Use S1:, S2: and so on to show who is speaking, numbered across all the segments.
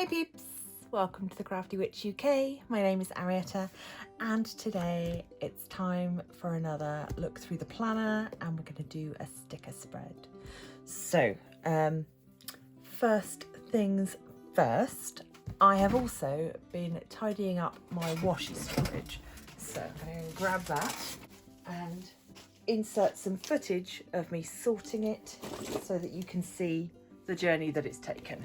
S1: Hey peeps, welcome to the Crafty Witch UK. My name is Arietta and today it's time for another look through the planner and we're going to do a sticker spread. So first things first, I have also been tidying up my washi storage. So I'm going to grab that and insert some footage of me sorting it so that you can see the journey that it's taken.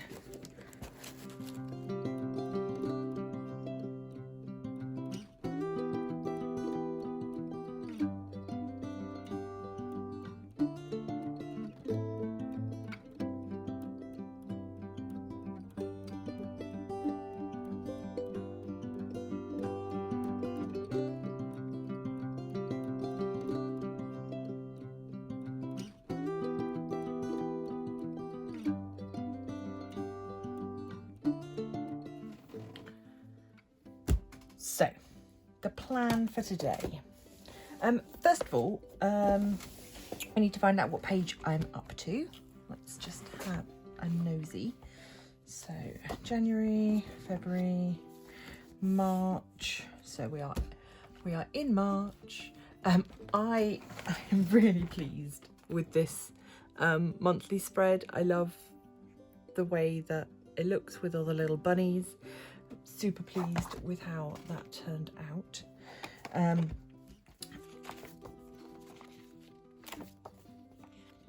S1: So, the plan for today. First of all, I need to find out what page I'm up to. Let's just have a nosy. So, January, February, March. So we are in March. I am really pleased with this monthly spread. I love the way that it looks with all the little bunnies. Super pleased with how that turned out.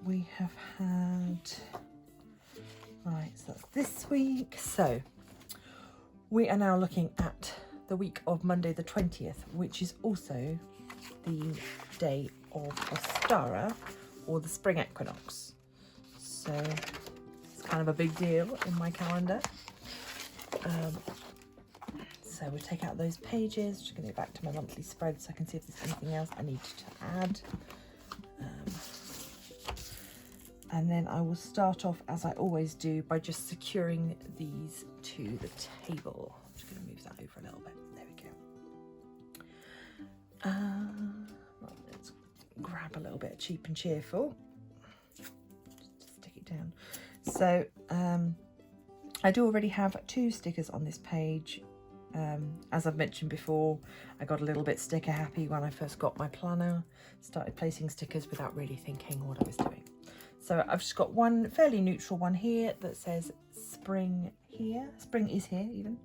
S1: We have had, right, so that's this week. So we are now looking at the week of Monday the 20th, which is also the day of Ostara, or the spring equinox. So it's kind of a big deal in my calendar. So we'll take out those pages. Just going to go back to my monthly spread so I can see if there's anything else I need to add. And then I will start off, as I always do, by just securing these to the table. I'm just going to move that over a little bit. There we go. Right, let's grab a little bit of cheap and cheerful. Just stick it down. So I do already have 2 stickers on this page. As I've mentioned before, I got a little bit sticker happy when I first got my planner, started placing stickers without really thinking what I was doing. So I've just got one fairly neutral one here that says spring here, spring is here even.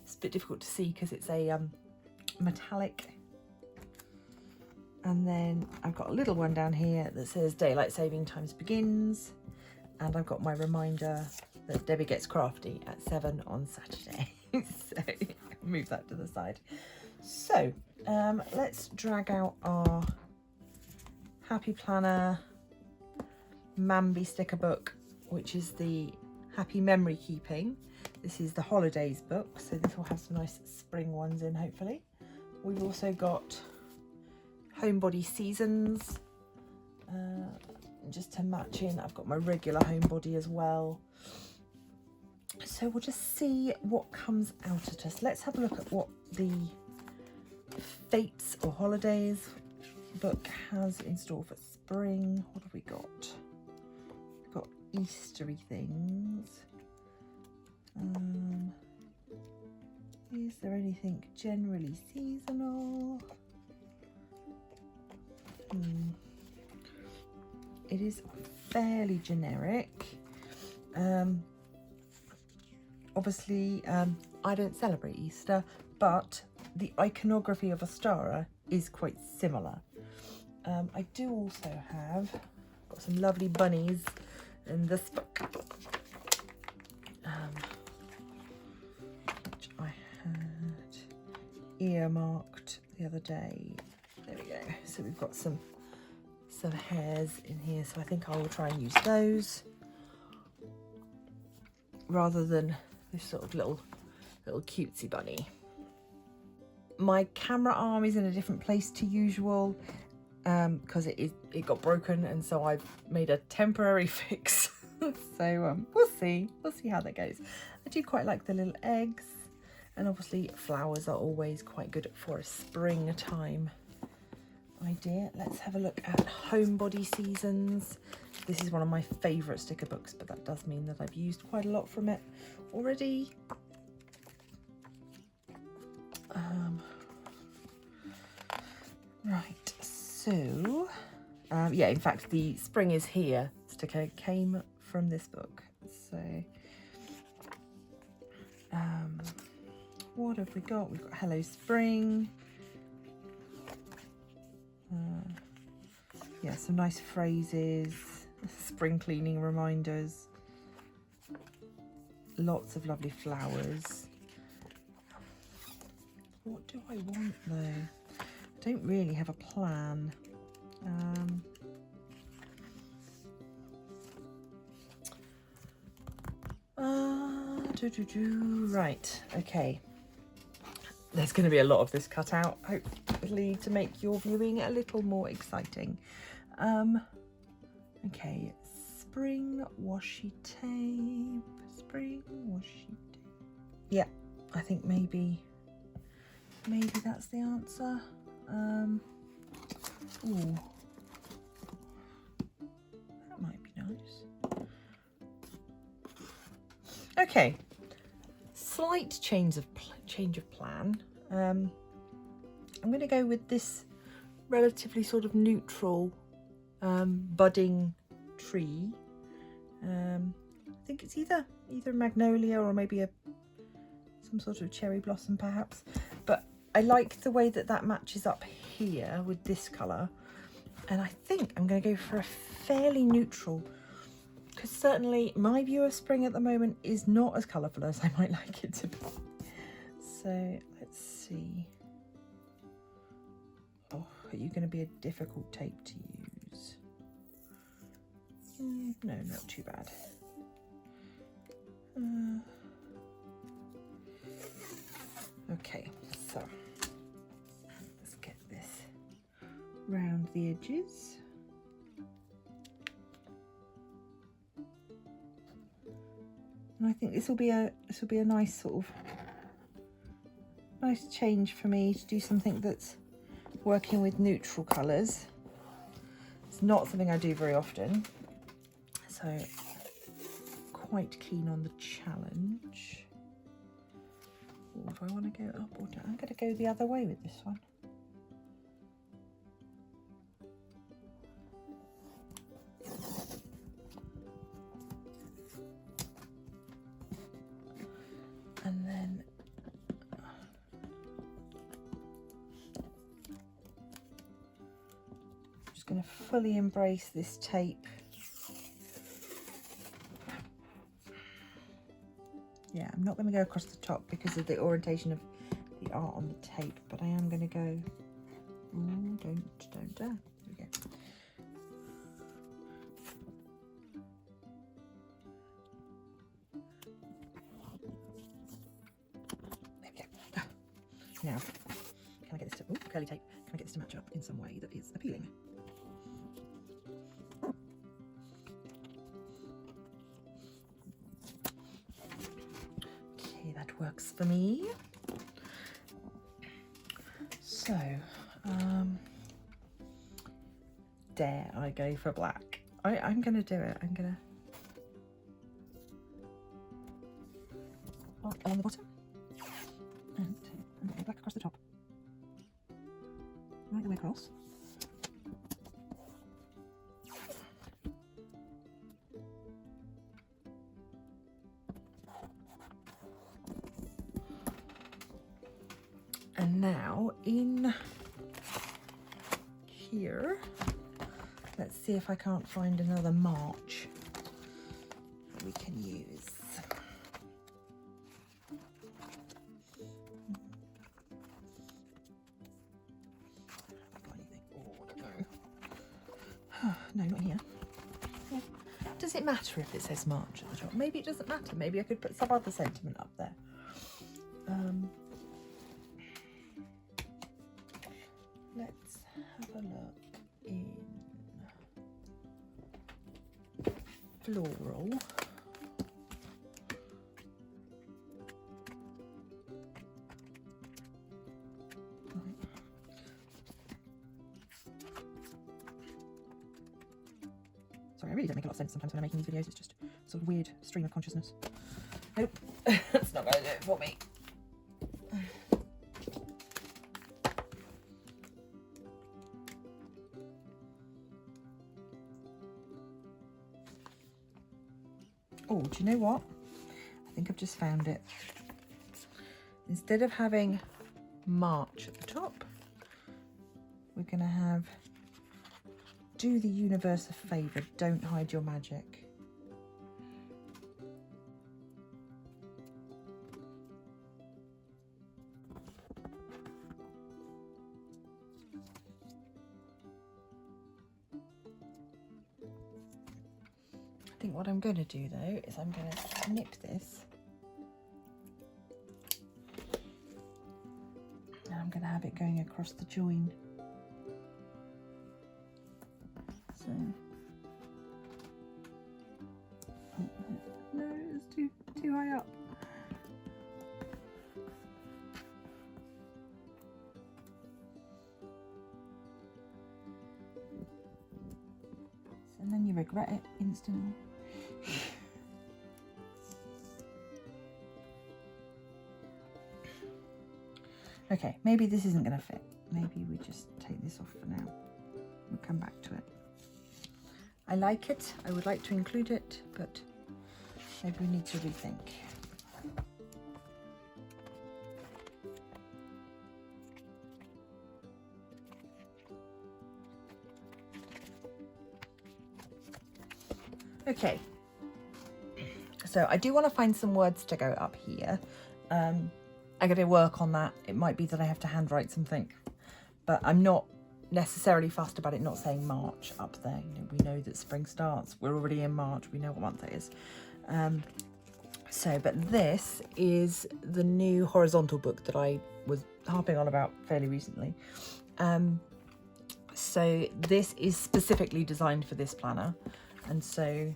S1: It's a bit difficult to see because it's a metallic. And then I've got a little one down here that says daylight saving times begins. And I've got my reminder that Debbie gets crafty at 7 on Saturday. So move that to the side. So let's drag out our Happy Planner Mambi sticker book, which is the Happy Memory Keeping. This is the holidays book, so this will have some nice spring ones in, hopefully. We've also got Homebody Seasons, just to match in. I've got my regular homebody as well. So we'll just see what comes out at us. Let's have a look at what the Fates or Holidays book has in store for spring. What have we got? We've got Eastery things. Is there anything generally seasonal? It is fairly generic. Obviously, I don't celebrate Easter, but the iconography of Ostara is quite similar. I do also have got some lovely bunnies in this book, which I had earmarked the other day. There we go. So we've got some hairs in here, so I think I will try and use those rather than this sort of little cutesy bunny. My camera arm is in a different place to usual because it got broken, and so I've made a temporary fix. So we'll see how that goes. I do quite like the little eggs, and obviously flowers are always quite good for a springtime idea. Let's have a look at Homebody Seasons. This is one of my favourite sticker books, but that does mean that I've used quite a lot from it already. Right, so yeah, in fact the Spring is Here sticker came from this book. So what have we got? We've got Hello Spring. Yeah, some nice phrases, spring cleaning reminders, lots of lovely flowers. What do I want though? I don't really have a plan. Right, okay. There's going to be a lot of this cut out, hopefully, to make your viewing a little more exciting. Okay, spring washi tape, spring washi tape. Yeah, I think maybe that's the answer. Ooh, that might be nice. Okay, slight change of plan. I'm going to go with this relatively sort of neutral budding tree. I think it's either magnolia or maybe some sort of cherry blossom perhaps, but I like the way that matches up here with this colour, and I think I'm going to go for a fairly neutral, because certainly my view of spring at the moment is not as colourful as I might like it to be. So let's see. Oh, are you going to be a difficult tape to use? No, not too bad. Okay, so let's get this round the edges. And I think this will be a nice sort of nice change for me to do something that's working with neutral colours. It's not something I do very often, so quite keen on the challenge. Or do I want to go up or down? I'm going to go the other way with this one. And then I'm just going to fully embrace this tape. Yeah, I'm not going to go across the top because of the orientation of the art on the tape, but I am going to go. Ooh, don't dare. There we go. There we go. Now, can I get this to curly tape? Can I get this to match up in some way that is appealing? Works for me. So dare I go for black? I'm gonna do it. I'm gonna black along the bottom and go black across the top, right the way across. And now in here, let's see if I can't find another march that we can use. Have I got anything? Oh, no. No, not here. Yeah. Does it matter if it says march at the top? Maybe it doesn't matter. Maybe I could put some other sentiment up there. Let's have a look in floral. Sorry, I really don't make a lot of sense sometimes when I'm making these videos. It's just a sort of weird stream of consciousness. Nope, that's not going to do it for me. Oh, do you know what? I think I've just found it. Instead of having March at the top, we're going to have do the universe a favour, don't hide your magic. I think what I'm going to do though is I'm going to nip this and I'm going to have it going across the join. So, oh, no, it's too high up. And then you regret it instantly. Okay, maybe this isn't going to fit. Maybe we just take this off for now. We'll come back to it. I like it. I would like to include it, but maybe we need to rethink. Okay, so I do want to find some words to go up here. I got to work on that. It might be that I have to handwrite something, but I'm not necessarily fussed about it not saying March up there. You know, we know that spring starts. We're already in March. We know what month it is. But this is the new horizontal book that I was harping on about fairly recently. So this is specifically designed for this planner. And so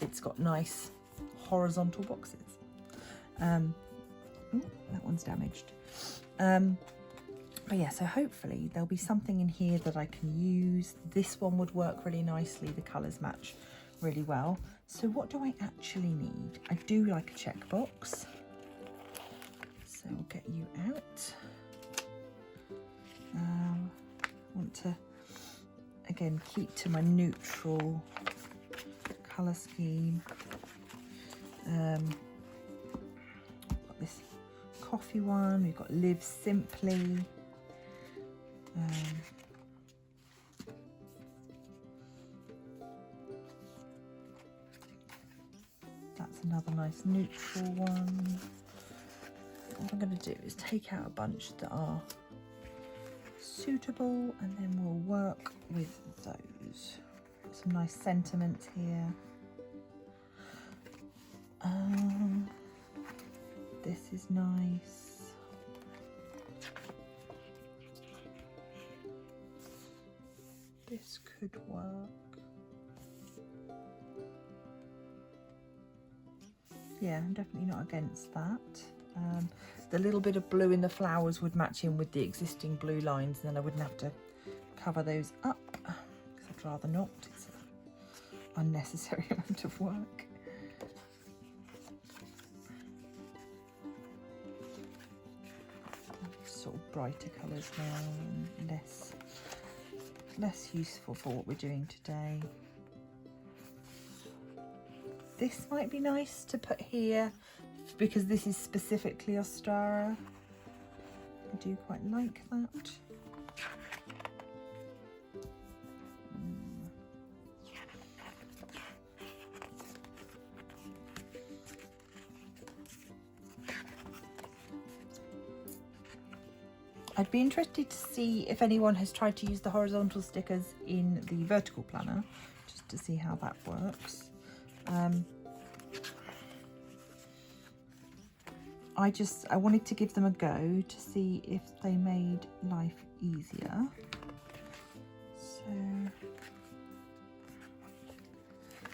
S1: it's got nice horizontal boxes. Ooh, that one's damaged. But yeah, so hopefully there'll be something in here that I can use. This one would work really nicely. The colours match really well. So what do I actually need? I do like a checkbox. So we'll get you out. I want to, again, keep to my neutral colour scheme. Got this coffee one, we've got Live Simply. That's another nice neutral one. What I'm going to do is take out a bunch that are suitable and then we'll work with those. Some nice sentiments here. This is nice. This could work. Yeah, I'm definitely not against that. The little bit of blue in the flowers would match in with the existing blue lines, and then I wouldn't have to cover those up, because I'd rather not. It's an unnecessary amount of work. Sort of brighter colours now, and less useful for what we're doing today. This might be nice to put here because this is specifically Ostara. I do quite like that. I'd be interested to see if anyone has tried to use the horizontal stickers in the vertical planner, just to see how that works. I wanted to give them a go to see if they made life easier. So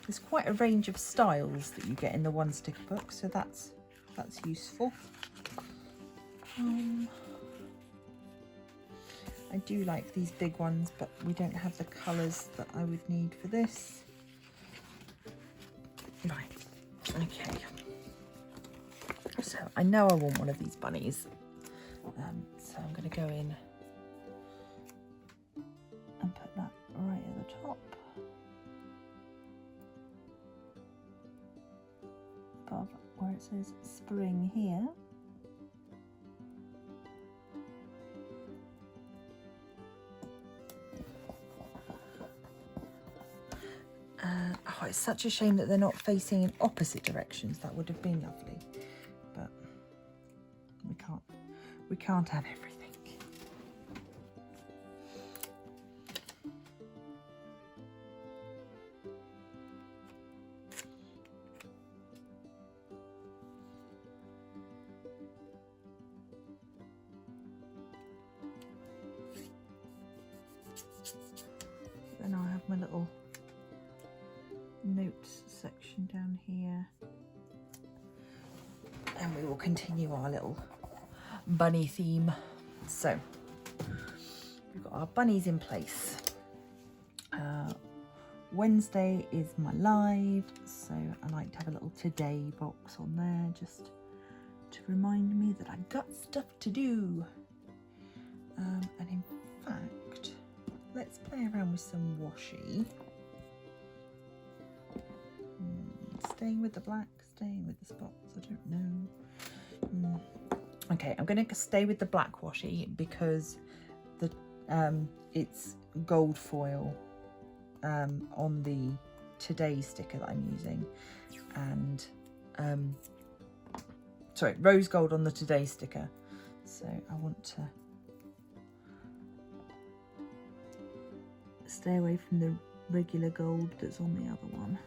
S1: there's quite a range of styles that you get in the one sticker book, so that's useful. I do like these big ones, but we don't have the colours that I would need for this. Okay. So I know I want one of these bunnies. So I'm going to go in and put that right at the top. Above where it says spring here. Oh, it's such a shame that they're not facing in opposite directions. That would have been lovely, but we can't have everything. Then I'll have my little notes section down here, and we will continue our little bunny theme. So we've got our bunnies in place. Wednesday is my live, so I like to have a little today box on there just to remind me that I've got stuff to do. And in fact, let's play around with some washi. Staying with the black, staying with the spots, I don't know. Okay, I'm going to stay with the black washi because the it's gold foil on the Today sticker that I'm using, and sorry, rose gold on the Today sticker. So I want to stay away from the regular gold that's on the other one.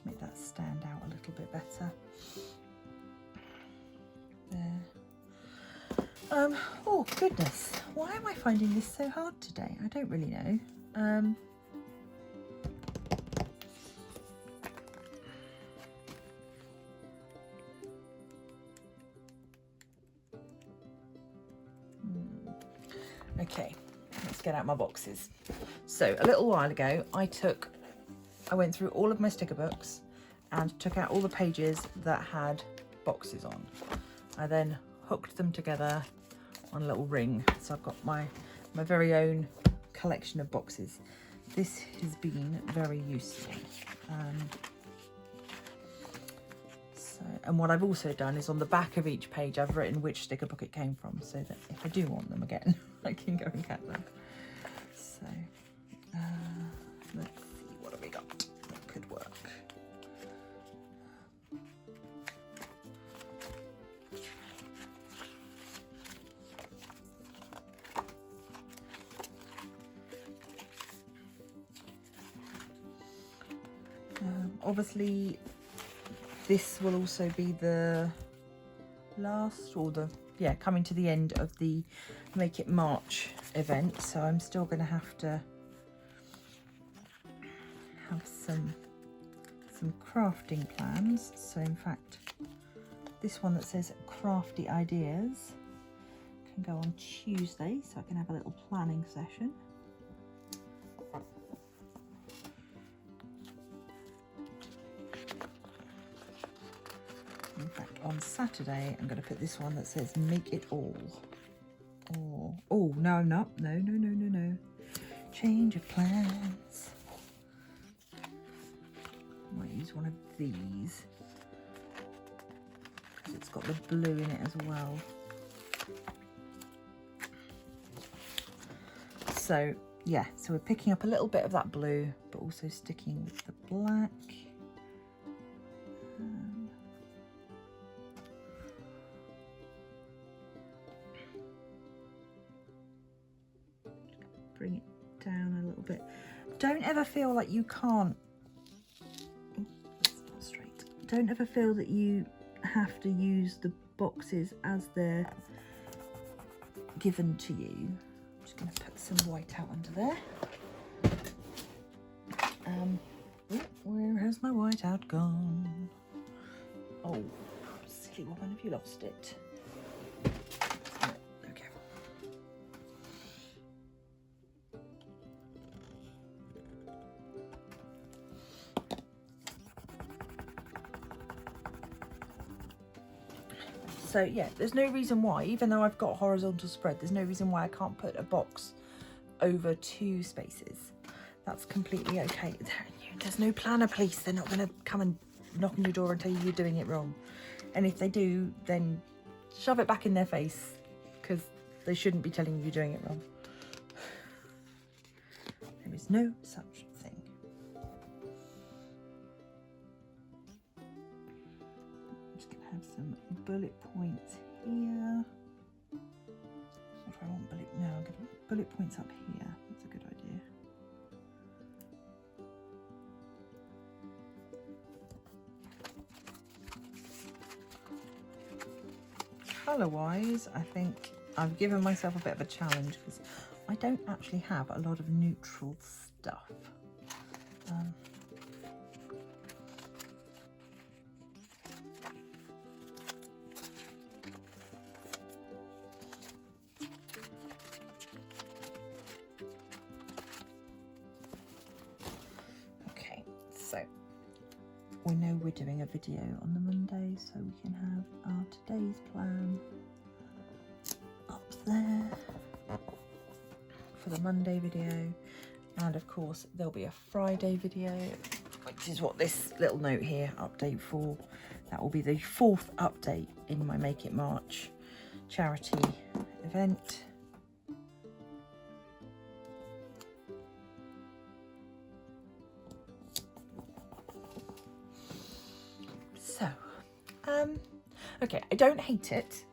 S1: Make that stand out a little bit better. There. Oh goodness, why am I finding this so hard today? I don't really know. Okay, let's get out my boxes. So a little while ago, I went through all of my sticker books and took out all the pages that had boxes on. I then hooked them together on a little ring. So I've got my very own collection of boxes. This has been very useful. And what I've also done is on the back of each page, I've written which sticker book it came from, so that if I do want them again, I can go and get them. So, let's see, what have we got that could work? Obviously, this will also be the last, or coming to the end of the Make It March event, so I'm still going to have some crafting plans. So in fact, this one that says Crafty Ideas can go on Tuesday, so I can have a little planning session. In fact, on Saturday, I'm going to put this one that says Make It All. Or, oh, no, I'm not. No. Change of plans. I might use one of these, because it's got the blue in it as well. So, yeah, so we're picking up a little bit of that blue, but also sticking with the black. Bring it down a little bit. Don't ever feel like you can't. Oh, that's not straight. Don't ever feel that you have to use the boxes as they're given to you. I'm just going to put some white out under there. Where has my white out gone? Oh, Silly woman, have you lost it? Okay. So yeah, there's no reason why, even though I've got horizontal spread, there's no reason why I can't put a box over 2 spaces. That's completely okay. There's no planner police. They're not going to come and knock on your door and tell you you're doing it wrong. And if they do, then shove it back in their face, because they shouldn't be telling you you're doing it wrong. There is no such thing. I'm just going to have some bullet points here. What do I want bullet? No, I'm going to put bullet points up here. That's a good idea. Colour-wise, I think I've given myself a bit of a challenge because I don't actually have a lot of neutral stuff. Okay, so we know we're doing a video on the Monday, so we can have our today's plan up there for the Monday video, and of course there'll be a Friday video, which is what this little note here, update for. That will be the 4th update in my Make It March charity event. So, okay, I don't hate it.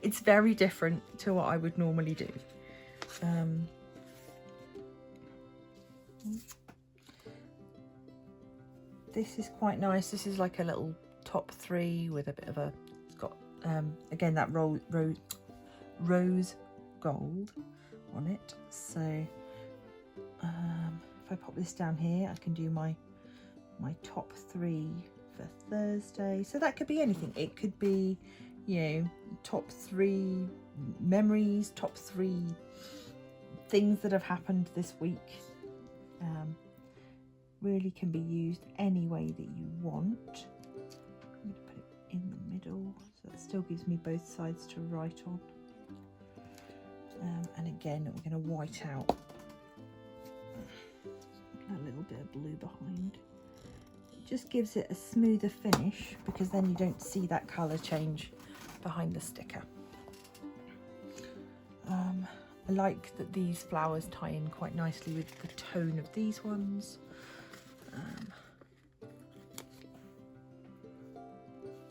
S1: It's very different to what I would normally do. This is quite nice. This is like a little top 3 with a bit of a, it's got, again, that rose gold on it. So, if I pop this down here, I can do my top 3 for Thursday. So that could be anything. It could be, you know, top 3 memories, top 3 things that have happened this week. Really can be used any way that you want. I'm going to put it in the middle so that still gives me both sides to write on. And again, we're going to white out a little bit of blue behind. It just gives it a smoother finish because then you don't see that colour change behind the sticker. I like that these flowers tie in quite nicely with the tone of these ones.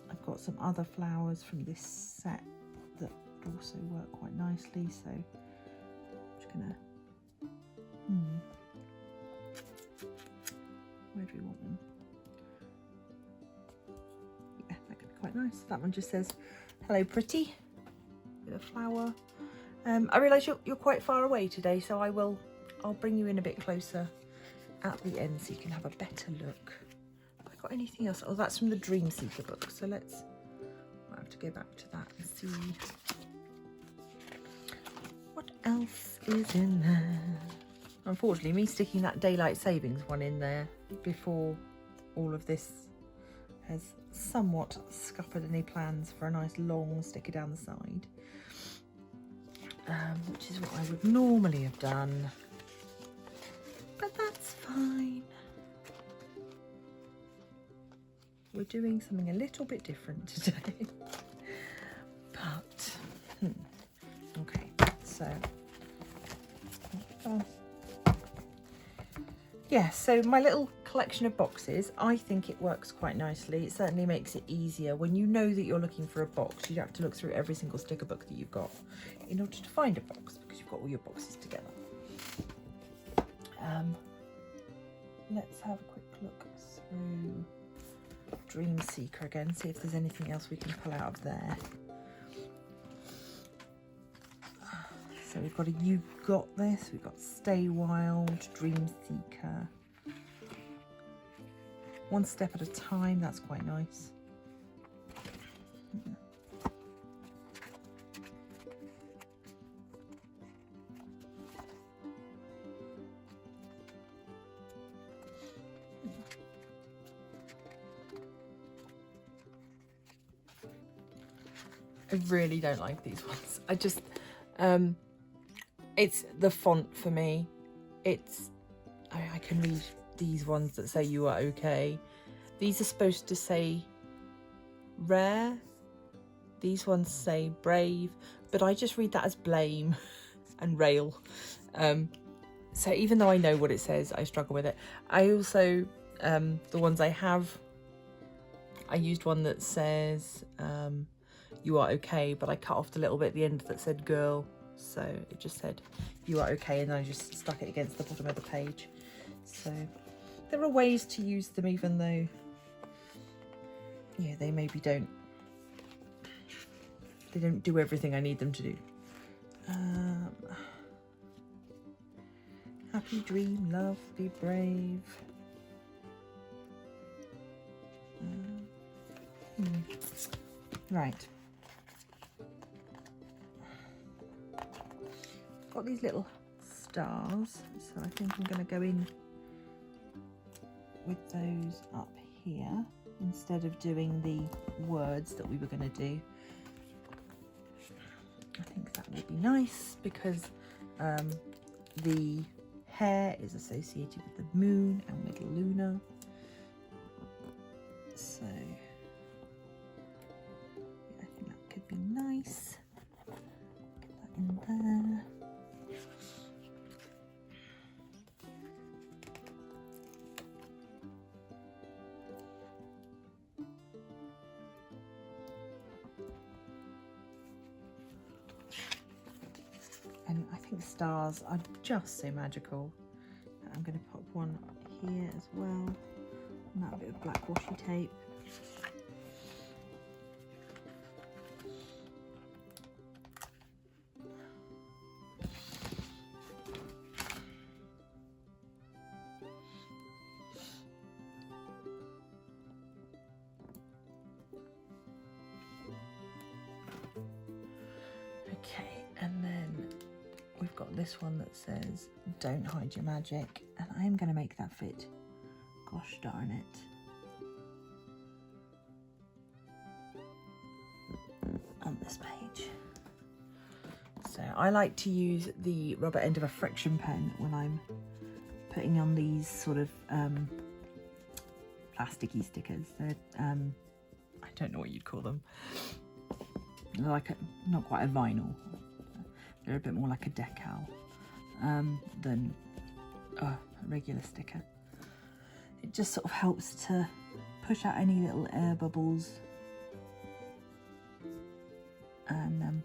S1: I've got some other flowers from this set that also work quite nicely, so I'm just gonna where do we want them? Yeah, that could be quite nice. That one just says hello pretty with a flower. I realise you're quite far away today, so I'll bring you in a bit closer at the end so you can have a better look. Have I got anything else? Oh, that's from the Dream Seeker book, so I'll have to go back to that and see what else is in there. Unfortunately, me sticking that daylight savings one in there before all of this has somewhat scuppered any plans for a nice long sticker down the side, which is what I would normally have done. But that's fine. We're doing something a little bit different today. But, okay, so, yeah, so my little collection of boxes, I think it works quite nicely. It certainly makes it easier when you know that you're looking for a box. You don't have to look through every single sticker book that you've got in order to find a box, because you've got all your boxes together. Let's have a quick look through Dream Seeker again, see if there's anything else we can pull out of there. So we've got You Got This, we've got Stay Wild, Dream Seeker. One Step at a Time, that's quite nice. I really don't like these ones. I just, it's the font for me. It's, I can read these ones that say you are okay. These are supposed to say rare. These ones say brave, but I just read that as blame and rail. So even though I know what it says, I struggle with it. I also, the ones I have, I used one that says you are okay, but I cut off the little bit at the end that said girl. So it just said you are okay, and I just stuck it against the bottom of the page. So there are ways to use them, even though, yeah, they maybe don't do everything I need them to do. Happy, dream, love, be brave. Right. Got these little stars, so I think I'm going to go in with those up here instead of doing the words that we were going to do. I think that would be nice because the hair is associated with the moon and with Luna. So yeah, I think that could be nice. Get that in there. And I think stars are just so magical. I'm going to pop one here as well. And that bit of black washi tape. Okay, and then we've got this one that says don't hide your magic, and I am going to make that fit. Gosh darn it. On this page. So I like to use the rubber end of a friction pen when I'm putting on these sort of plasticky stickers. They're I don't know what you'd call them. They're like not quite a vinyl. They're a bit more like a decal than a regular sticker. It just sort of helps to push out any little air bubbles, and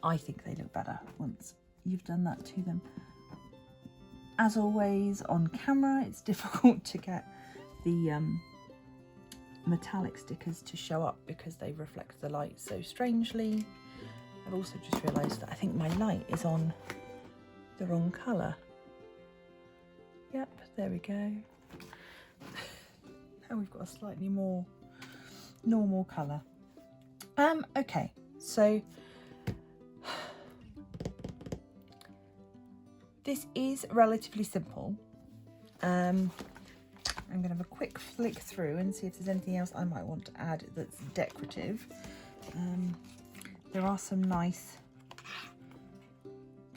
S1: I think they look better once you've done that to them. As always, on camera it's difficult to get the metallic stickers to show up because they reflect the light so strangely. I've also just realised that I think my light is on the wrong colour. Yep, there we go. Now we've got a slightly more normal colour. Okay, so this is relatively simple. I'm going to have a quick flick through and see if there's anything else I might want to add that's decorative. There are some nice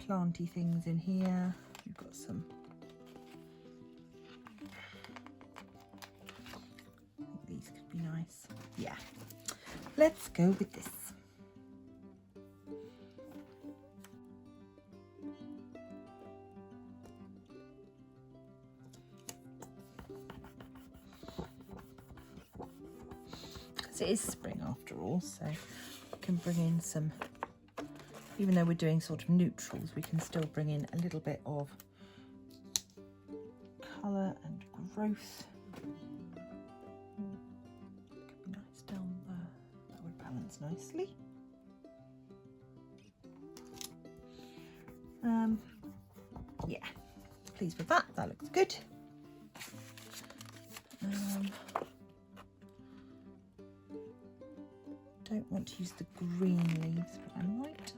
S1: planty things in here. We've got some, I think these could be nice. Yeah, let's go with this. It is spring after all, so we can bring in some, even though we're doing sort of neutrals, we can still bring in a little bit of colour and growth. Could be nice down there, that would balance nicely. Yeah, pleased with that, that looks good. Don't want to use the green leaves, but I might.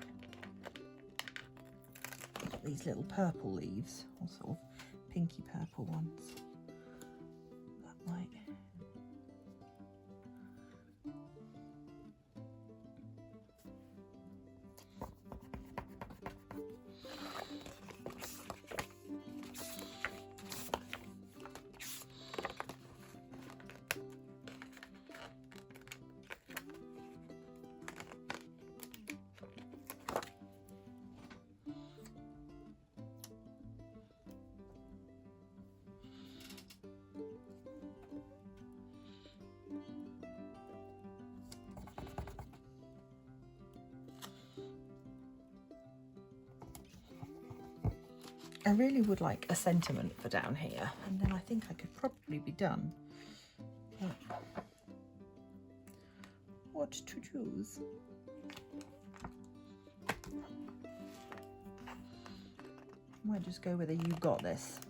S1: I've got these little purple leaves, or sort of pinky purple ones. That might. I really would like a sentiment for down here, and then I think I could probably be done. But what to choose? I might just go with a "you got this."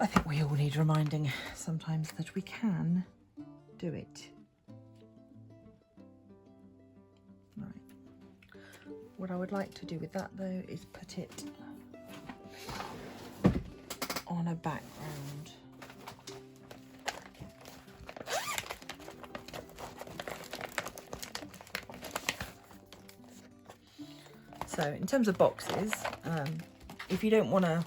S1: I think we all need reminding sometimes that we can do it. Right. What I would like to do with that though is put it on a background. So in terms of boxes, if you don't want to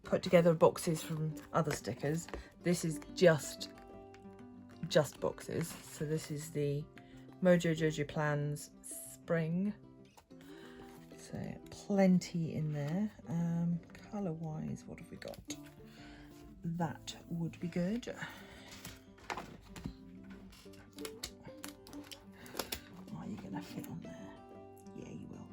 S1: put together boxes from other stickers, this is just boxes. So this is the Mojo Jojo Plans Spring. So plenty in there. Colour wise, what have we got? That would be good. Are you gonna fit on there? Yeah, you will.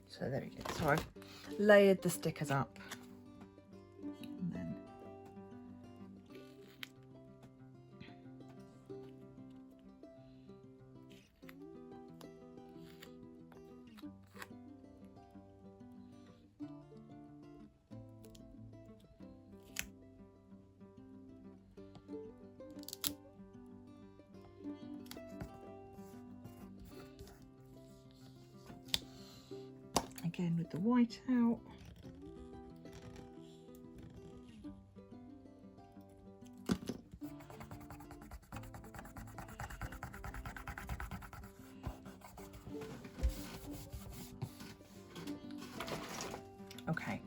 S1: So there we go. So I've layered the stickers up. And then again with the white out. Okay.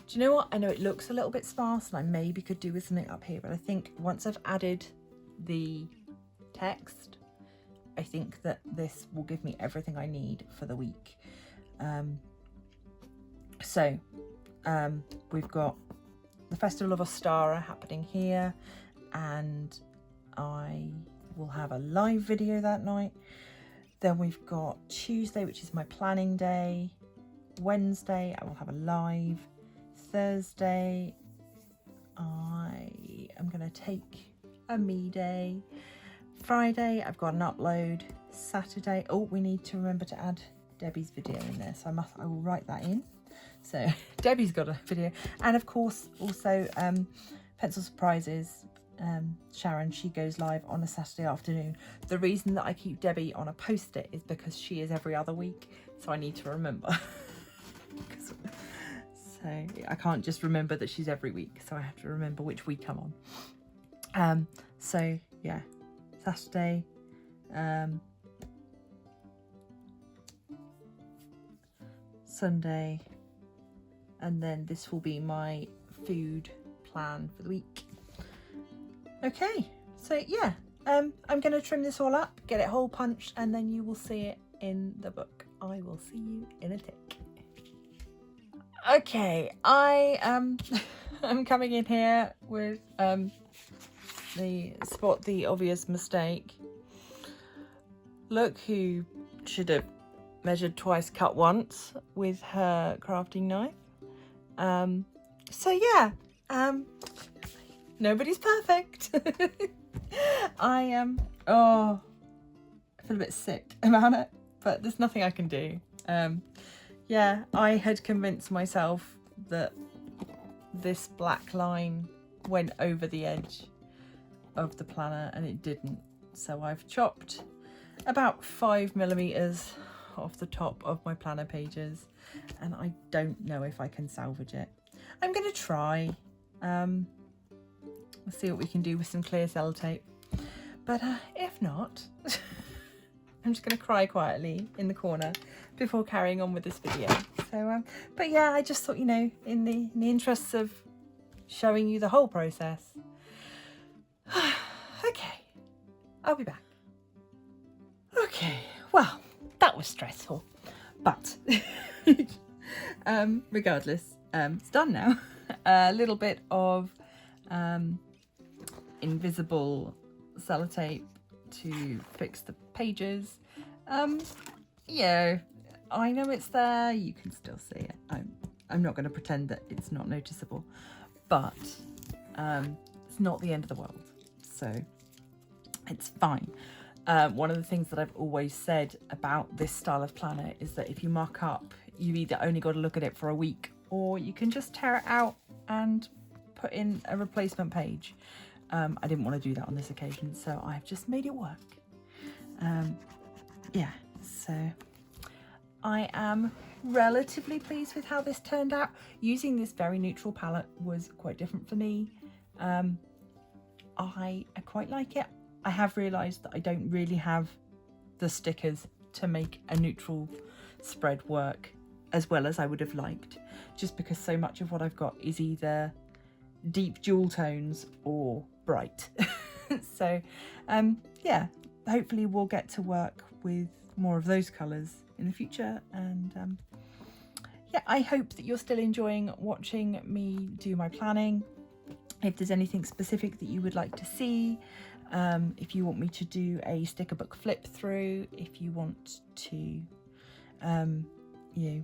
S1: Do you know what? I know it looks a little bit sparse and I maybe could do with something up here, but I think once I've added the text, I think that this will give me everything I need for the week. We've got the Festival of Ostara happening here, and I will have a live video that night. Then we've got Tuesday, which is my planning day. Wednesday, I will have a live. Thursday, I am going to take a me day. Friday, I've got an upload. Saturday, oh, we need to remember to add Debbie's video in there, so I will write that in. So Debbie's got a video, and of course also Pencil Surprises. Sharon, she goes live on a Saturday afternoon. The reason that I keep Debbie on a post-it is because she is every other week, so I need to remember. So I can't just remember that she's every week, so I have to remember which week I'm on. So yeah, Saturday, Sunday, and then this will be my food plan for the week. Okay, so yeah, I'm going to trim this all up, get it hole punched, and then you will see it in the book. I will see you in a tick. Okay, I I'm coming in here with the spot the obvious mistake. Look who should have measured twice, cut once with her crafting knife. So yeah, nobody's perfect. I I feel a bit sick about it, but there's nothing I can do. Yeah, I had convinced myself that this black line went over the edge of the planner, and it didn't. So I've chopped about 5mm off the top of my planner pages, and I don't know if I can salvage it. I'm going to try. We'll see what we can do with some clear sellotape. But if not, I'm just going to cry quietly in the corner before carrying on with this video. So, but yeah, I just thought, you know, in the interests of showing you the whole process. Okay, I'll be back. Okay, well, that was stressful. But regardless, it's done now. A little bit of invisible sellotape to fix the pages. Yeah, I know it's there. You can still see it. I'm not going to pretend that it's not noticeable, but it's not the end of the world, so it's fine. One of the things that I've always said about this style of planner is that if you mark up, you've either only got to look at it for a week, or you can just tear it out and put in a replacement page. I didn't want to do that on this occasion, so I've just made it work. Yeah, so I am relatively pleased with how this turned out. Using this very neutral palette was quite different for me. I quite like it. I have realised that I don't really have the stickers to make a neutral spread work as well as I would have liked, just because so much of what I've got is either deep jewel tones or bright. So yeah, hopefully we'll get to work with more of those colours in the future, and yeah, I hope that you're still enjoying watching me do my planning. If there's anything specific that you would like to see, if you want me to do a sticker book flip through, if you want to you know,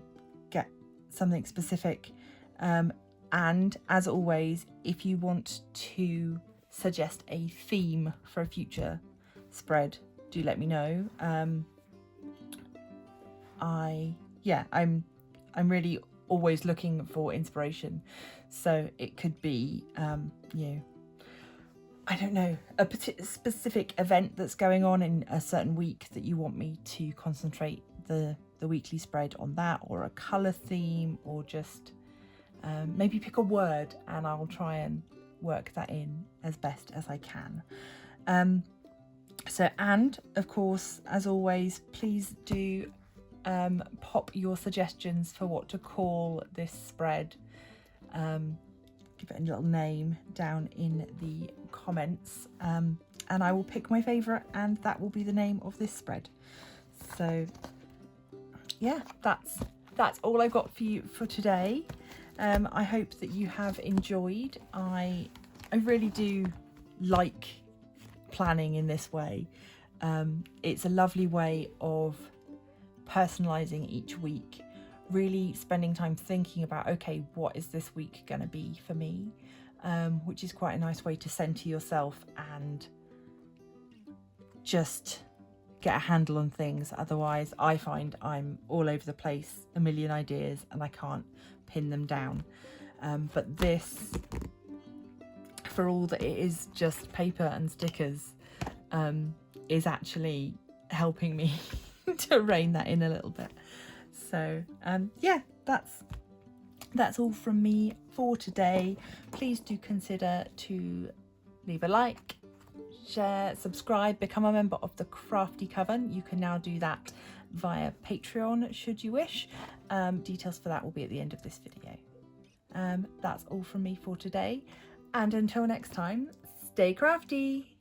S1: get something specific, and as always, if you want to suggest a theme for a future spread, do let me know. I'm really always looking for inspiration, so it could be you know, I don't know, a specific event that's going on in a certain week that you want me to concentrate the weekly spread on that, or a colour theme, or just maybe pick a word and I'll try and work that in as best as I can. So, and of course, as always, please do pop your suggestions for what to call this spread. Give it a little name down in the comments, and I will pick my favourite, and that will be the name of this spread. So yeah, that's all I've got for you for today. I hope that you have enjoyed. I really do like planning in this way. It's a lovely way of personalizing each week, really spending time thinking about, okay, what is this week going to be for me, which is quite a nice way to center yourself and just get a handle on things. Otherwise, I find I'm all over the place, a million ideas, and I can't pin them down. But this, for all that it is just paper and stickers, is actually helping me to rein that in a little bit. So yeah, that's all from me for today. Please do consider to leave a like, share, subscribe, become a member of the Crafty Coven. You can now do that via Patreon should you wish. Details for that will be at the end of this video. That's all from me for today, and until next time, stay crafty.